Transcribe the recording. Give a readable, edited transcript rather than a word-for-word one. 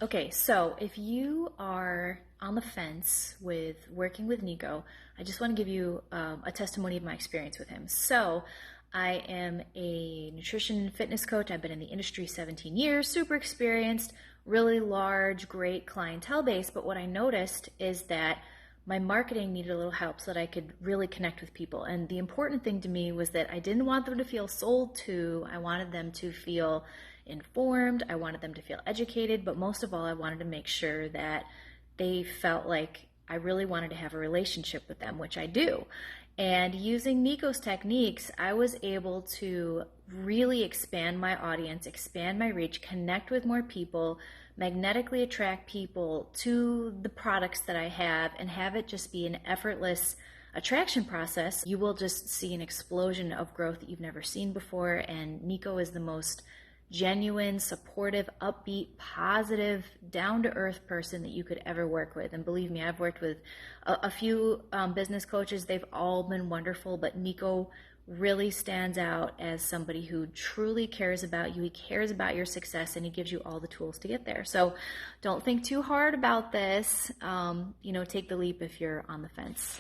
Okay, so if you are on the fence with working with Nico, I just want to give you a testimony of my experience with him. So, I am a nutrition and fitness coach. I've been in the industry 17 years, super experienced, really large, great clientele base. But what I noticed is that my marketing needed a little help so that I could really connect with people. And the important thing to me was that I didn't want them to feel sold to. I wanted them to feel informed. I wanted them to feel educated. But most of all, I wanted to make sure that they felt like I really wanted to have a relationship with them, which I do. And using Nico's techniques, I was able to really expand my audience, expand my reach, connect with more people, magnetically attract people to the products that I have, and have it just be an effortless attraction process. You will just see an explosion of growth that you've never seen before. And Nico is the most genuine, supportive, upbeat, positive, down-to-earth person that you could ever work with. And believe me, I've worked with a few business coaches. They've all been wonderful, but Nico really stands out as somebody who truly cares about you. He cares about your success, and he gives you all the tools to get there. So don't think too hard about this. Take the leap if you're on the fence.